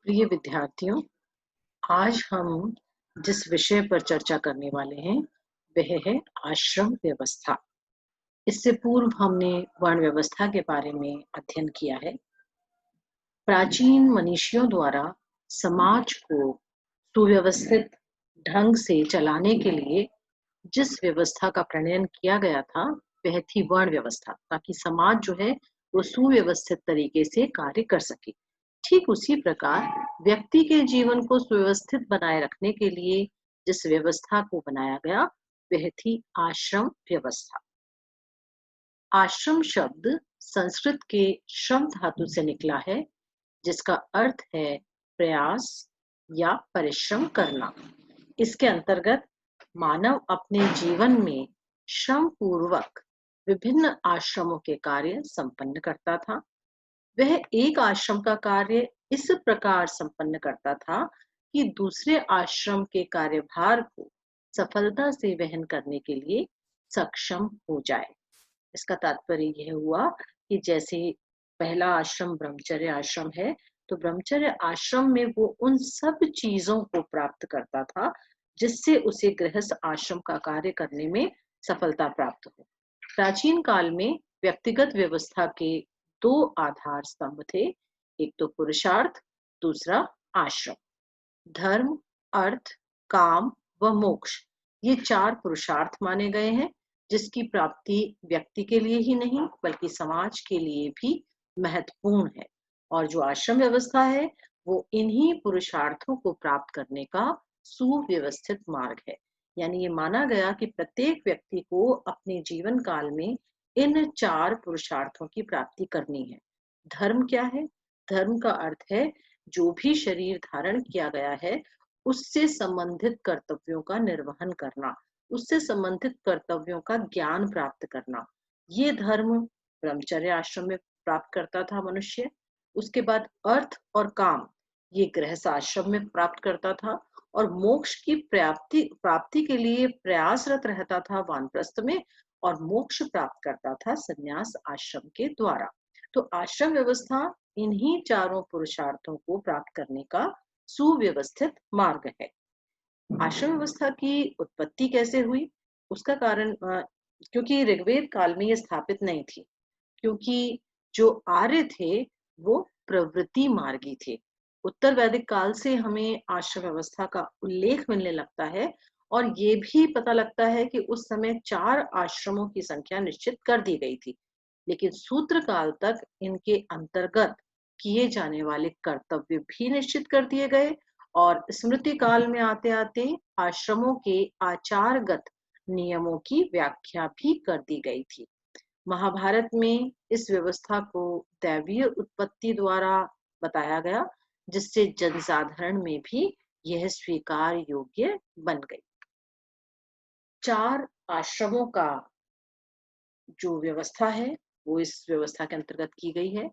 प्रिय विद्यार्थियों, आज हम जिस विषय पर चर्चा करने वाले हैं वह है आश्रम व्यवस्था। इससे पूर्व हमने वर्ण व्यवस्था के बारे में अध्ययन किया है। प्राचीन मनीषियों द्वारा समाज को सुव्यवस्थित ढंग से चलाने के लिए जिस व्यवस्था का प्रणयन किया गया था वह थी वर्ण व्यवस्था, ताकि समाज जो है वो सुव्यवस्थित तरीके से कार्य कर सके। ठीक उसी प्रकार व्यक्ति के जीवन को सुव्यवस्थित बनाए रखने के लिए जिस व्यवस्था को बनाया गया वह थी आश्रम व्यवस्था। आश्रम शब्द संस्कृत के श्रम धातु से निकला है, जिसका अर्थ है प्रयास या परिश्रम करना। इसके अंतर्गत मानव अपने जीवन में श्रम पूर्वक विभिन्न आश्रमों के कार्य संपन्न करता था। वह एक आश्रम का कार्य इस प्रकार संपन्न करता था कि दूसरे आश्रम के कार्यभार को सफलता से वहन करने के लिए सक्षम हो जाए। इसका तात्पर्य यह हुआ कि जैसे पहला आश्रम ब्रह्मचर्य आश्रम है, तो ब्रह्मचर्य आश्रम में वो उन सब चीजों को प्राप्त करता था जिससे उसे गृहस्थ आश्रम का कार्य करने में सफलता प्राप्त हो। प्राचीन काल में व्यक्तिगत व्यवस्था के दो आधार स्तंभ थे, एक तो पुरुषार्थ, दूसरा आश्रम। धर्म, अर्थ, काम व मोक्ष, ये चार पुरुषार्थ माने गए हैं, जिसकी प्राप्ति व्यक्ति के लिए ही नहीं बल्कि समाज के लिए भी महत्वपूर्ण है। और जो आश्रम व्यवस्था है वो इन्हीं पुरुषार्थों को प्राप्त करने का सुव्यवस्थित मार्ग है। यानी ये माना गया कि प्रत्येक व्यक्ति को अपने जीवन काल में इन चार पुरुषार्थों की प्राप्ति करनी है। धर्म क्या है? धर्म का अर्थ है जो भी शरीर धारण किया गया है उससे संबंधित कर्तव्यों का निर्वहन करना, उससे संबंधित कर्तव्यों का ज्ञान प्राप्त करना। ये धर्म ब्रह्मचर्य आश्रम में प्राप्त करता था मनुष्य। उसके बाद अर्थ और काम ये गृहस्थ आश्रम में प्राप्त करता था, और मोक्ष की प्राप्ति प्राप्ति के लिए प्रयासरत रहता था वानप्रस्थ में, और मोक्ष प्राप्त करता था संन्यास आश्रम के द्वारा। तो आश्रम व्यवस्था इन्हीं चारों पुरुषार्थों को प्राप्त करने का सुव्यवस्थित मार्ग है। आश्रम व्यवस्था की उत्पत्ति कैसे हुई? उसका कारण क्योंकि ऋग्वेद काल में ये स्थापित नहीं थी, क्योंकि जो आर्य थे वो प्रवृत्ति मार्गी थे। उत्तर वैदिक काल से हमें आश्रम व्यवस्था का उल्लेख मिलने लगता है, और ये भी पता लगता है कि उस समय 4 आश्रमों की संख्या निश्चित कर दी गई थी। लेकिन सूत्र काल तक इनके अंतर्गत किए जाने वाले कर्तव्य भी निश्चित कर दिए गए, और स्मृति काल में आते आते आश्रमों के आचारगत नियमों की व्याख्या भी कर दी गई थी। महाभारत में इस व्यवस्था को दैवीय उत्पत्ति द्वारा बताया गया, जिससे जनसाधारण में भी यह स्वीकार योग्य बन गई। 4 आश्रमों का जो व्यवस्था है वो इस व्यवस्था के अंतर्गत की गई है,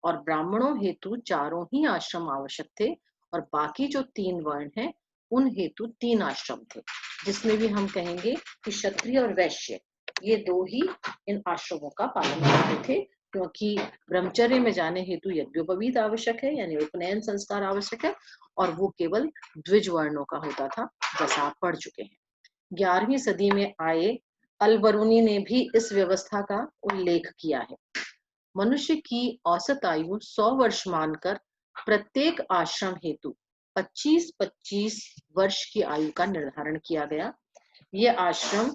और ब्राह्मणों हेतु चारों ही आश्रम आवश्यक थे, और बाकी जो 3 वर्ण हैं उन हेतु 3 आश्रम थे, जिसमें भी हम कहेंगे कि क्षत्रिय और वैश्य ये 2 ही इन आश्रमों का पालन करते थे, क्योंकि ब्रह्मचर्य में जाने हेतु यज्ञोपवीत आवश्यक है, यानी उपनयन संस्कार आवश्यक है, और वो केवल द्विज वर्णों का होता था, जैसा आप पढ़ चुके हैं। 11वीं सदी में आए अल-बरूनी ने भी इस व्यवस्था का उल्लेख किया है। मनुष्य की औसत आयु 100 वर्ष मानकर प्रत्येक आश्रम हेतु 25-25 वर्ष की आयु का निर्धारण किया गया। ये आश्रम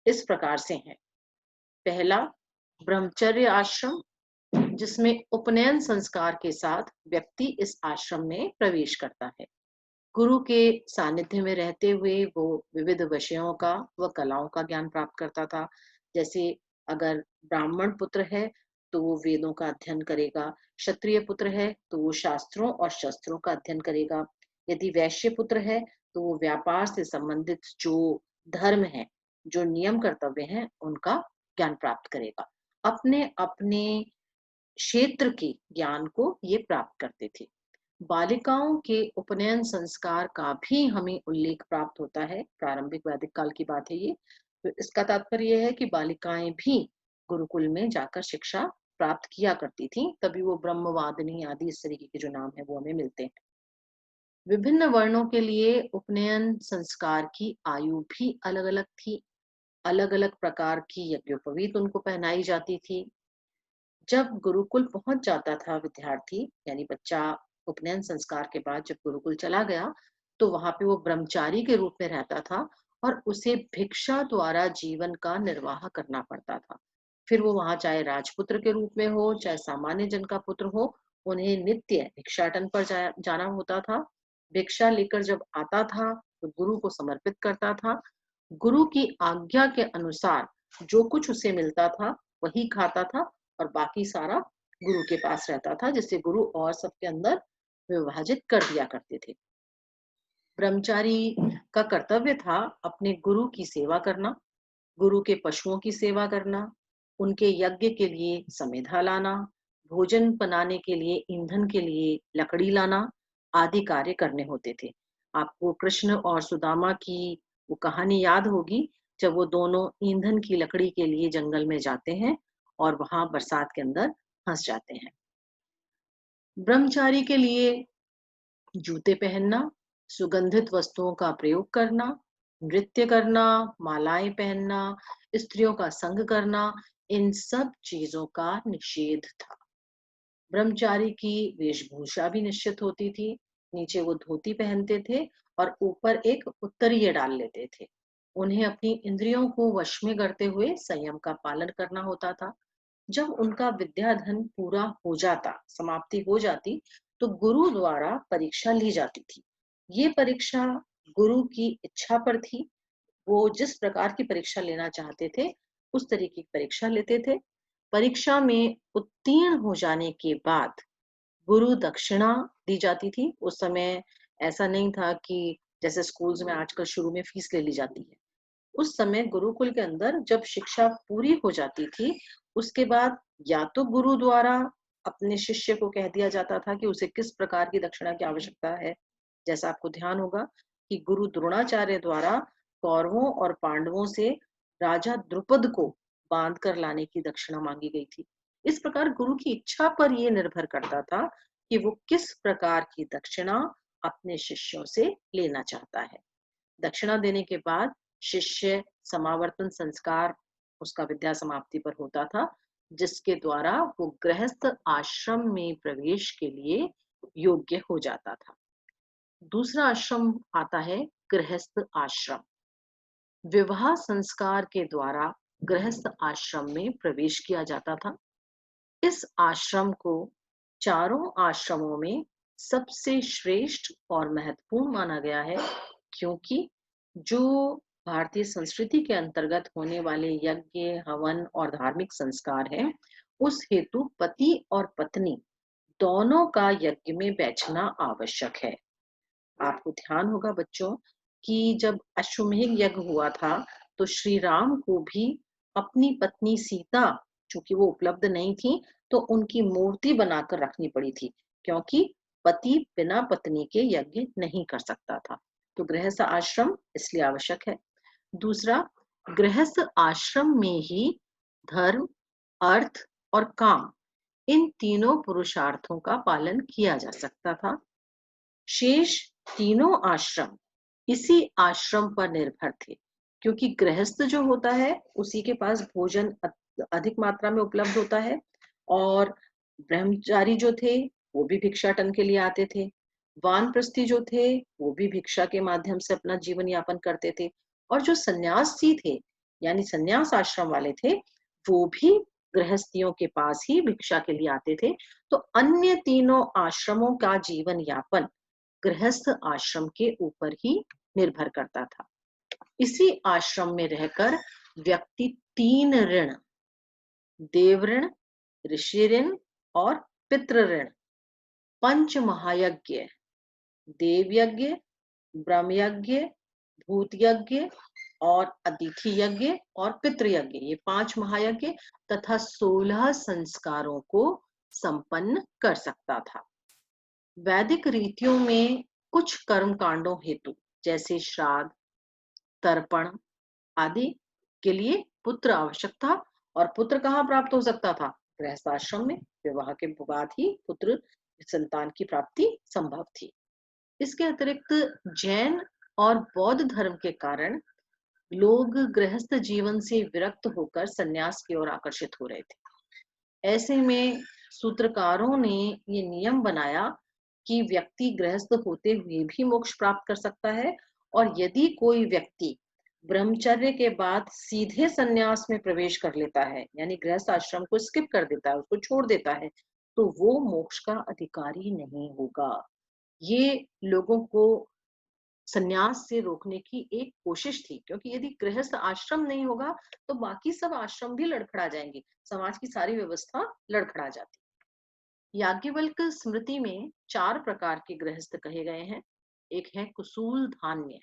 इस प्रकार से हैं। पहला, ब्रह्मचर्य आश्रम, जिसमें उपनयन संस्कार के साथ व्यक्ति इस आश्रम में प्रवेश करता है। गुरु के सानिध्य में रहते हुए वो विविध विषयों का व कलाओं का ज्ञान प्राप्त करता था। जैसे अगर ब्राह्मण पुत्र है तो वो वेदों का अध्ययन करेगा, क्षत्रिय पुत्र है तो वो शास्त्रों और शस्त्रों का अध्ययन करेगा, यदि वैश्य पुत्र है तो वो व्यापार से संबंधित जो धर्म है, जो नियम कर्तव्य हैं, उनका ज्ञान प्राप्त करेगा। अपने अपने क्षेत्र के ज्ञान को ये प्राप्त करते थे। बालिकाओं के उपनयन संस्कार का भी हमें उल्लेख प्राप्त होता है, प्रारंभिक वैदिक काल की बात है ये। तो इसका तात्पर्य यह है कि बालिकाएं भी गुरुकुल में जाकर शिक्षा प्राप्त किया करती थी, तभी वो ब्रह्मवादिनी आदि इस तरीके के जो नाम है वो हमें मिलते हैं। विभिन्न वर्णों के लिए उपनयन संस्कार की आयु भी अलग-अलग थी। अलग-अलग प्रकार की यज्ञोपवीत उनको पहनाई जाती थी। जब गुरुकुल पहुंच जाता था विद्यार्थी, यानी बच्चा उपनयन संस्कार के बाद जब गुरुकुल चला गया, तो वहां पे वो ब्रह्मचारी के रूप में रहता था और उसे भिक्षा द्वारा जीवन का निर्वाह करना पड़ता था। फिर वो वहां चाहे राजपुत्र के रूप में हो, चाहे सामान्य जन का पुत्र हो, उन्हें नित्य भिक्षाटन पर जाना होता था। भिक्षा लेकर जब आता था, तो गुरु को समर्पित करता था। गुरु की आज्ञा के अनुसार जो कुछ उसे मिलता था, वही खाता था और बाकी सारा गुरु के पास रहता था, जिसे गुरु और सबके अंदर विभाजित कर दिया करते थे। ब्रह्मचारी का कर्तव्य था अपने गुरु की सेवा करना, गुरु के पशुओं की सेवा करना, उनके यज्ञ के लिए समेधा लाना, भोजन बनाने के लिए ईंधन के लिए लकड़ी लाना आदि कार्य करने होते थे। आपको कृष्ण और सुदामा की वो कहानी याद होगी, जब वो दोनों ईंधन की लकड़ी के लिए जंगल में जाते हैं और वहां बरसात के अंदर फंस जाते हैं। ब्रह्मचारी के लिए जूते पहनना, सुगंधित वस्तुओं का प्रयोग करना, नृत्य करना, मालाएं पहनना, स्त्रियों का संग करना, इन सब चीजों का निषेध था। ब्रह्मचारी की वेशभूषा भी निश्चित होती थी। नीचे वो धोती पहनते थे और ऊपर एक उत्तरीय डाल लेते थे। उन्हें अपनी इंद्रियों को वश में करते हुए संयम का पालन करना होता था। जब उनका विद्याधन पूरा हो जाता, समाप्ति हो जाती, तो गुरु द्वारा परीक्षा ली जाती थी। ये परीक्षा गुरु की इच्छा पर थी। वो जिस प्रकार की परीक्षा लेना चाहते थे, उस तरीके की परीक्षा लेते थे। परीक्षा में उत्तीर्ण हो जाने के बाद गुरु दक्षिणा दी जाती थी। उस समय ऐसा नहीं था कि जैसे स्कूल्स में आजकल शुरू में फीस ले ली जाती है। उस समय गुरुकुल के अंदर जब शिक्षा पूरी हो जाती थी, उसके बाद या तो गुरु द्वारा अपने शिष्य को कह दिया जाता था कि उसे किस प्रकार की दक्षिणा की आवश्यकता है। जैसा आपको ध्यान होगा कि गुरु द्रोणाचार्य द्वारा कौरवों और पांडवों से राजा द्रुपद को बांध कर लाने की दक्षिणा मांगी गई थी। इस प्रकार गुरु की इच्छा पर यह निर्भर करता था कि वो किस प्रकार की दक्षिणा अपने शिष्यों से लेना चाहता है। दक्षिणा देने के बाद शिष्य समावर्तन संस्कार उसका विद्या समाप्ति पर होता था, जिसके द्वारा वो गृहस्थ आश्रम में प्रवेश के लिए योग्य हो जाता था। दूसरा आश्रम आता है गृहस्थ आश्रम। विवाह संस्कार के द्वारा गृहस्थ आश्रम में प्रवेश किया जाता था। इस आश्रम को चारों आश्रमों में सबसे श्रेष्ठ और महत्वपूर्ण माना गया है, क्योंकि जो भारतीय संस्कृति के अंतर्गत होने वाले यज्ञ, हवन और धार्मिक संस्कार हैं, उस हेतु पति और पत्नी दोनों का यज्ञ में बैठना आवश्यक है। आपको ध्यान होगा बच्चों कि जब अश्वमेध यज्ञ हुआ था, तो श्री राम को भी अपनी पत्नी सीता, चूंकि वो उपलब्ध नहीं थी, तो उनकी मूर्ति बनाकर रखनी पड़ी थी, क्योंकि पति बिना पत्नी के यज्ञ नहीं कर सकता था। तो गृहस्थ आश्रम इसलिए आवश्यक है। दूसरा, गृहस्थ आश्रम में ही धर्म, अर्थ और काम, इन तीनों पुरुषार्थों का पालन किया जा सकता था। शेष तीनों आश्रम इसी आश्रम पर निर्भर थे, क्योंकि गृहस्थ जो होता है उसी के पास भोजन अधिक मात्रा में उपलब्ध होता है, और ब्रह्मचारी जो थे वो भी भिक्षाटन के लिए आते थे। वानप्रस्थी जो थे वो भी भिक्षा के माध्यम से अपना जीवन यापन करते थे, और जो सन्यासी थे, यानी सन्यास आश्रम वाले थे, वो भी गृहस्थियों के पास ही भिक्षा के लिए आते थे। तो अन्य तीनों आश्रमों का जीवन यापन गृहस्थ आश्रम के ऊपर ही निर्भर करता था। इसी आश्रम में रहकर व्यक्ति तीन ऋण, देव ऋण, ऋषि ऋण और पितृ ऋण, पंच महायज्ञ, देव यज्ञ, ब्रह्म यज्ञ, भूत यज्ञ और अतिथि यज्ञ और पितृ यज्ञ, ये पांच महायज्ञ तथा 16 संस्कारों को संपन्न कर सकता था। वैदिक रीतियों में कुछ कर्म कांडों हेतु, जैसे श्राद्ध, तर्पण आदि के लिए पुत्र आवश्यक था, और पुत्र कहाँ प्राप्त हो सकता था? गृहस्थाश्रम में। विवाह के बाद ही पुत्र संतान की प्राप्ति संभव थी। इसके अतिरिक्त जैन और बौद्ध धर्म के कारण लोग गृहस्थ जीवन से विरक्त होकर संन्यास की ओर आकर्षित हो रहे थे। ऐसे में सूत्रकारों ने ये नियम बनाया कि व्यक्ति गृहस्थ होते हुए भी मोक्ष प्राप्त कर सकता है, और यदि कोई व्यक्ति ब्रह्मचर्य के बाद सीधे संन्यास में प्रवेश कर लेता है, यानी गृहस्थ आश्रम को स्किप कर देता है, उसको छोड़ देता है, तो वो मोक्ष का अधिकारी नहीं होगा। ये लोगों को संन्यास से रोकने की एक कोशिश थी, क्योंकि यदि गृहस्थ आश्रम नहीं होगा तो बाकी सब आश्रम भी लड़खड़ा जाएंगे, समाज की सारी व्यवस्था लड़खड़ा जाती। याज्ञवल्क स्मृति में 4 प्रकार के गृहस्थ कहे गए हैं। एक है कुसूल धान्य,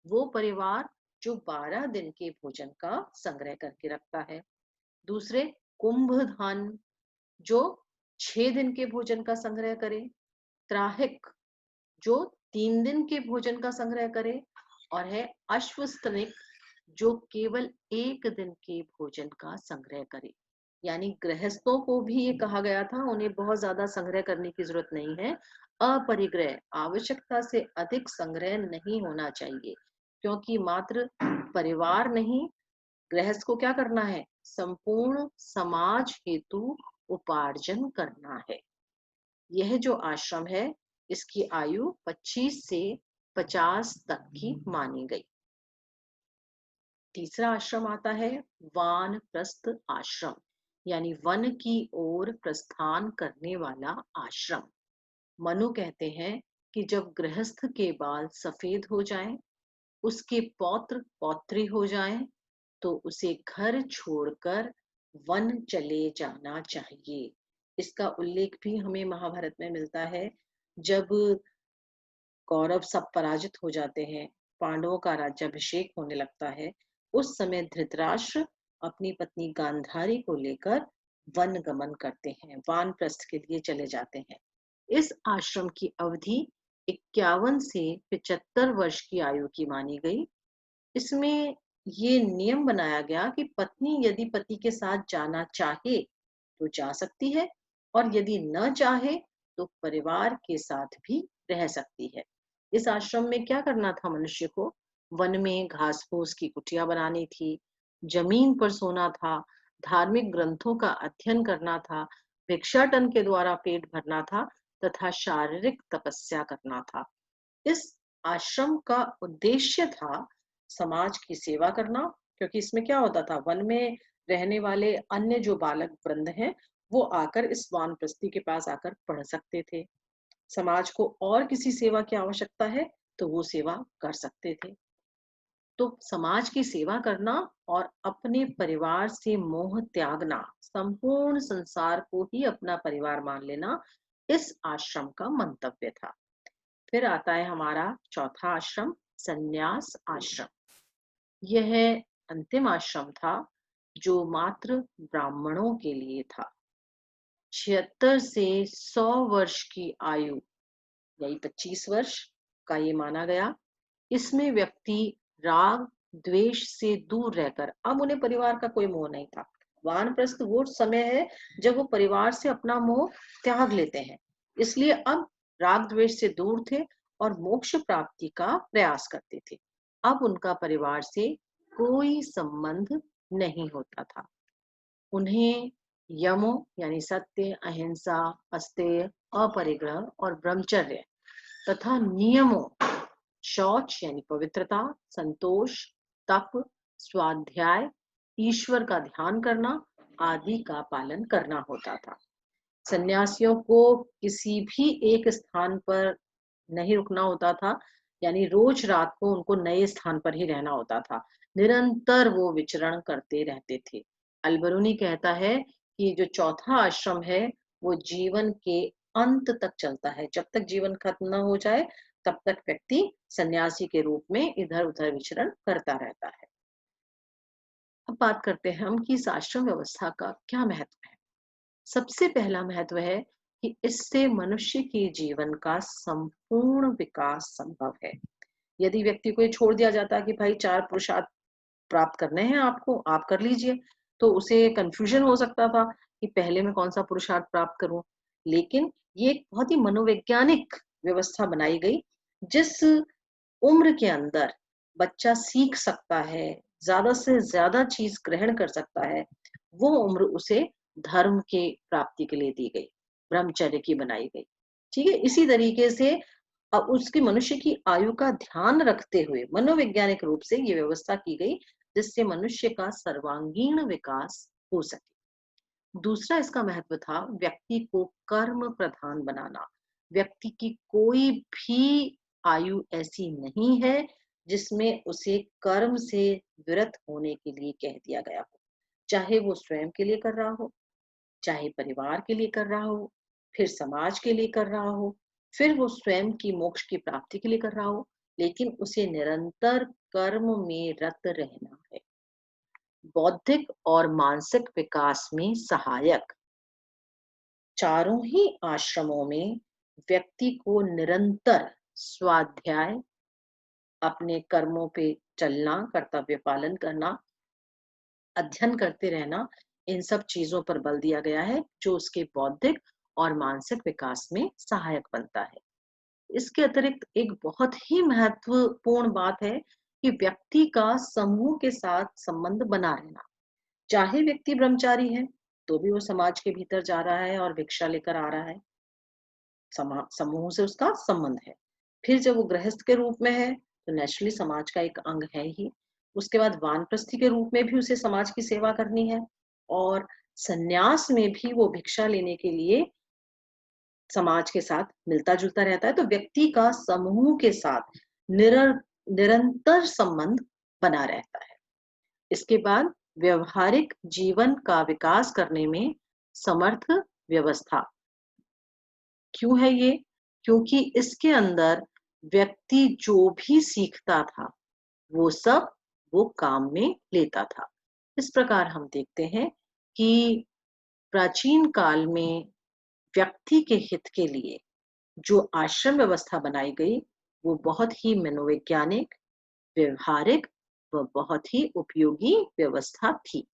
वो परिवार जो 12 दिन के भोजन का संग्रह करके रखता है। दूसरे कुंभ धान, जो 6 दिन के भोजन का संग्रह करे। त्राहिक, जो 3 दिन के भोजन का संग्रह करे। और है अश्वस्तनिक, जो केवल 1 दिन के भोजन का संग्रह करे। यानी गृहस्थों को भी ये कहा गया था, उन्हें बहुत ज्यादा संग्रह करने की जरूरत नहीं है। अपरिग्रह, आवश्यकता से अधिक संग्रह नहीं होना चाहिए, क्योंकि मात्र परिवार नहीं, गृहस्थ को क्या करना है? संपूर्ण समाज हेतु उपार्जन करना है। यह जो आश्रम है, इसकी आयु 25 से 50 तक की मानी गई। तीसरा आश्रम आता है वानप्रस्थ आश्रम, यानी वन की ओर प्रस्थान करने वाला आश्रम। मनु कहते हैं कि जब गृहस्थ के बाल सफेद हो जाएं, उसके पौत्र पौत्री हो जाएं, तो उसे घर छोड़कर वन चले जाना चाहिए। इसका उल्लेख भी हमें महाभारत में मिलता है। जब कौरव सब पराजित हो जाते हैं, पांडवों का राज्याभिषेक होने लगता है, उस समय धृतराष्ट्र अपनी पत्नी गांधारी को लेकर वन गमन करते हैं, वानप्रस्थ के लिए चले जाते हैं। इस आश्रम की अवधि 51 से 75 वर्ष की आयु की मानी गई। इसमें ये नियम बनाया गया कि पत्नी यदि पति के साथ जाना चाहे तो जा सकती है, और यदि न चाहे तो परिवार के साथ भी रह सकती है। इस आश्रम में क्या करना था मनुष्य को? वन में घास फूस की कुटिया बनानी थी, जमीन पर सोना था, धार्मिक ग्रंथों का अध्ययन करना था, भिक्षाटन के द्वारा पेट भरना था, तथा शारीरिक तपस्या करना था। इस आश्रम का उद्देश्य था समाज की सेवा करना, क्योंकि इसमें क्या होता था, वन में रहने वाले अन्य जो बालक वृंद हैं, वो आकर इस वानप्रस्थी के पास आकर पढ़ सकते थे। समाज को और किसी सेवा की आवश्यकता है तो वो सेवा कर सकते थे। तो समाज की सेवा करना और अपने परिवार से मोह त्यागना, संपूर्ण संसार को ही अपना परिवार मान लेना, इस आश्रम का मंतव्य था। फिर आता है हमारा चौथा आश्रम, संन्यास आश्रम। यह अंतिम आश्रम था जो मात्र ब्राह्मणों के लिए था। 76 से 100 वर्ष की आयु, यही 25 वर्ष का ये माना गया। इसमें व्यक्ति राग द्वेष से दूर रहकर, अब उन्हें परिवार का कोई मोह नहीं था। वानप्रस्थ वो समय है जब वो परिवार से अपना मोह त्याग लेते हैं, इसलिए अब राग द्वेष से दूर थे और मोक्ष प्राप्ति का प्रयास करते थे। अब उनका परिवार से कोई संबंध नहीं होता था। उन्हें यमों यानी सत्य, अहिंसा, अस्तेय, अपरिग्रह और ब्रह्मचर्य तथा नियमों, शौच यानी पवित्रता, संतोष, तप, स्वाध्याय, ईश्वर का ध्यान करना आदि का पालन करना होता था। सन्यासियों को किसी भी एक स्थान पर नहीं रुकना होता था, यानी रोज रात को उनको नए स्थान पर ही रहना होता था। निरंतर वो विचरण करते रहते थे। अलबरूनी कहता है कि जो चौथा आश्रम है वो जीवन के अंत तक चलता है, जब तक जीवन खत्म न हो जाए तब तक व्यक्ति सन्यासी के रूप में इधर उधर विचरण करता रहता है। अब बात करते हैं हम कि इस आश्रम व्यवस्था का क्या महत्व है। सबसे पहला महत्व है कि इससे मनुष्य के जीवन का संपूर्ण विकास संभव है। यदि व्यक्ति को छोड़ दिया जाता है कि भाई 4 पुरुषार्थ प्राप्त करने हैं आपको, आप कर लीजिए, तो उसे कंफ्यूजन हो सकता था कि पहले मैं कौन सा पुरुषार्थ प्राप्त करूं। लेकिन ये एक बहुत ही मनोवैज्ञानिक व्यवस्था बनाई गई जिस उम्र के अंदर बच्चा सीख सकता है, ज्यादा से ज्यादा चीज ग्रहण कर सकता है, वो उम्र उसे धर्म के प्राप्ति के लिए दी गई, ब्रह्मचर्य की बनाई गई। ठीक है, इसी तरीके से उसकी मनुष्य की आयु का ध्यान रखते हुए मनोवैज्ञानिक रूप से ये व्यवस्था की गई, जिससे मनुष्य का सर्वांगीण विकास हो सके। दूसरा इसका महत्व था व्यक्ति को कर्म प्रधान बनाना। व्यक्ति की कोई भी आयु ऐसी नहीं है जिसमें उसे कर्म से विरत होने के लिए कह दिया गया हो, चाहे वो स्वयं के लिए कर रहा हो, चाहे परिवार के लिए कर रहा हो, फिर समाज के लिए कर रहा हो, फिर वो स्वयं की मोक्ष की प्राप्ति के लिए कर रहा हो, लेकिन उसे निरंतर कर्म में रत रहना है। बौद्धिक और मानसिक विकास में सहायक चारों ही आश्रमों में व्यक्ति को निरंतर स्वाध्याय, अपने कर्मों पे चलना, कर्तव्य पालन करना, अध्ययन करते रहना, इन सब चीजों पर बल दिया गया है, जो उसके बौद्धिक और मानसिक विकास में सहायक बनता है। इसके अतिरिक्त एक बहुत ही महत्वपूर्ण बात है कि व्यक्ति का समूह के साथ संबंध बना रहना। चाहे व्यक्ति ब्रह्मचारी है, तो भी वो समाज के भीतर जा रहा है और भिक्षा लेकर आ रहा है, समूह से उसका संबंध है। फिर जब वो गृहस्थ के रूप में है, तो नेचुरली समाज का एक अंग है ही। उसके बाद वानप्रस्थी के रूप में भी उसे समाज की सेवा करनी है, और संन्यास में भी वो भिक्षा लेने के लिए समाज के साथ मिलता जुलता रहता है। तो व्यक्ति का समूह के साथ निरंतर संबंध बना रहता है। इसके बाद व्यवहारिक जीवन का विकास करने में समर्थ व्यवस्था। क्यों है ये? क्योंकि इसके अंदर व्यक्ति जो भी सीखता था, वो सब वो काम में लेता था। इस प्रकार हम देखते हैं कि प्राचीन काल में व्यक्ति के हित के लिए जो आश्रम व्यवस्था बनाई गई, वो बहुत ही मनोवैज्ञानिक, व्यवहारिक व बहुत ही उपयोगी व्यवस्था थी।